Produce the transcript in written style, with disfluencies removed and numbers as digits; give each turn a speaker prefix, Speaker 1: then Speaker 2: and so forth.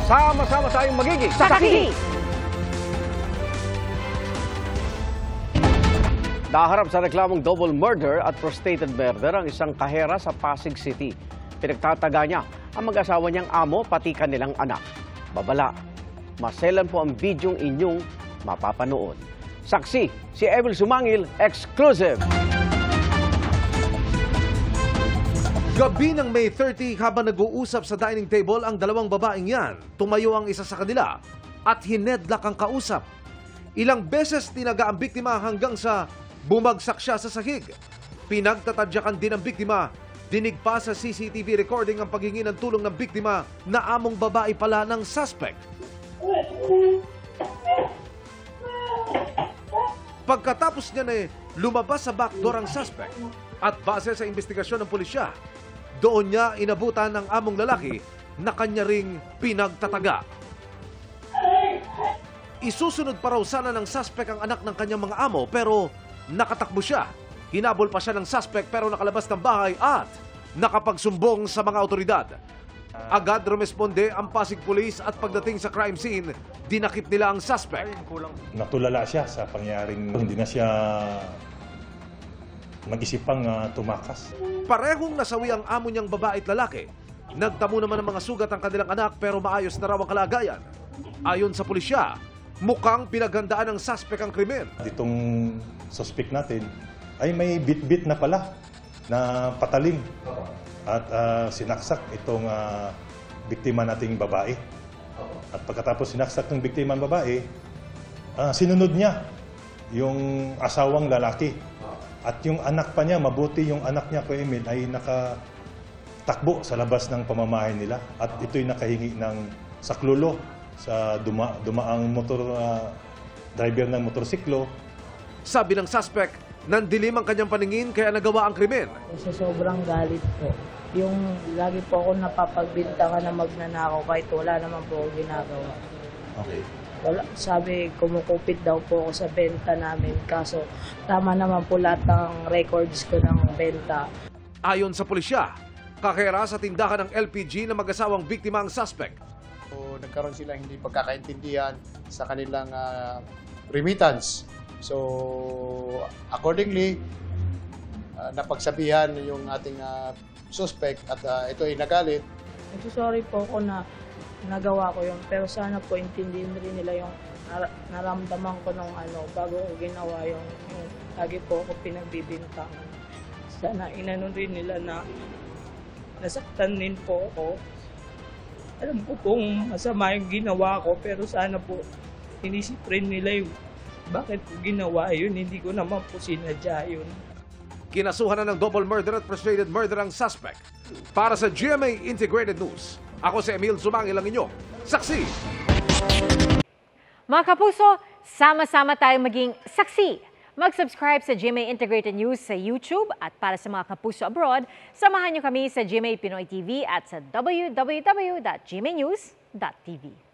Speaker 1: Sama-sama tayong magiging
Speaker 2: saksi!
Speaker 1: Naharap sa reklamong double murder at prostrated murder ang isang kahera sa Pasig City. Pinagtataga niya ang mag-asawa niyang amo pati kanilang anak. Babala, maselan po ang bidyong inyong mapapanood. Saksi, si Emil Sumangil, exclusive!
Speaker 3: Gabi ng May 30 habang nag-uusap sa dining table ang dalawang babaeng yan, tumayo ang isa sa kanila at hinedlak ang kausap. Ilang beses tinaga ang biktima hanggang sa bumagsak siya sa sahig. Pinagtatadyakan din ang biktima. Dinig pa sa CCTV recording ang paghingi ng tulong ng biktima na among babae pala ng suspect. Pagkatapos niya na lumabas sa backdoor ang suspect at base sa investigasyon ng pulisya, doon niya inabutan ng among lalaki na kanya ring pinagtataga. Isusunod pa raw sana ng suspect ang anak ng kanyang mga amo pero nakatakbo siya. Hinabol pa siya ng suspect pero nakalabas ng bahay at nakapagsumbong sa mga otoridad. Agad rumesponde ang Pasig Police at pagdating sa crime scene, dinakip nila ang suspect.
Speaker 4: Natulala siya sa pangyayaring hindi na siya mag-isipang tumakas.
Speaker 3: Parehong nasawi ang amo niyang babae at lalaki. Nagtamo naman ng mga sugat ang kanilang anak pero maayos na raw ang kalagayan. Ayon sa pulisya, mukhang pinaghandaan ng suspect ang krimen.
Speaker 4: Itong suspect natin ay may bit-bit na pala na patalim at sinaksak itong biktima nating babae. At pagkatapos sinaksak ng biktima ng babae, sinunod niya yung asawang lalaki. At yung anak pa niya, mabuti yung anak niya, Kuya Emil, ay nakatakbo sa labas ng pamamahay nila. At ito'y nakahingi ng saklulo sa dumaang driver ng motorsiklo.
Speaker 3: Sabi ng suspect, nandilim ang kanyang paningin kaya nagawa ang krimen.
Speaker 2: Sa sobrang galit po. Yung lagi po ako napapagbinta ka na magnanakaw kahit wala naman po ako ginagawa.
Speaker 4: Okay.
Speaker 2: Wala, sabi, kumukupit daw po ako sa benta namin. Kaso tama naman po lahat ng records ko ng benta.
Speaker 3: Ayon sa pulisya, kakera sa tindahan ng LPG na mag-asawang biktima ang suspect.
Speaker 5: So, nagkaroon sila hindi pagkakaintindihan sa kanilang remittance. So, accordingly, napagsabihan yung ating suspect at ito ay nagalit.
Speaker 2: Sorry po ako na nagawa ko yun. Pero sana po intindihin rin nila yung naramdaman ko nung bago ko ginawa yung lagi po ako pinagbibintangan. Sana inano rin nila na nasaktan din po ako. Alam ko kung masama yung ginawa ko pero sana po inisip rin nila yung bakit ko ginawa yun. Hindi ko naman po sinadya yun.
Speaker 3: Kinasuhan na ng double murder at frustrated murder ang suspect. Para sa GMA Integrated News, ako si Emil Sumangil ang inyong saksi.
Speaker 6: Mga kapuso, sama-sama tayong maging saksi. Mag-subscribe sa GMA Integrated News sa YouTube at para sa mga kapuso abroad, samahan niyo kami sa GMA Pinoy TV at sa www.gmanews.tv.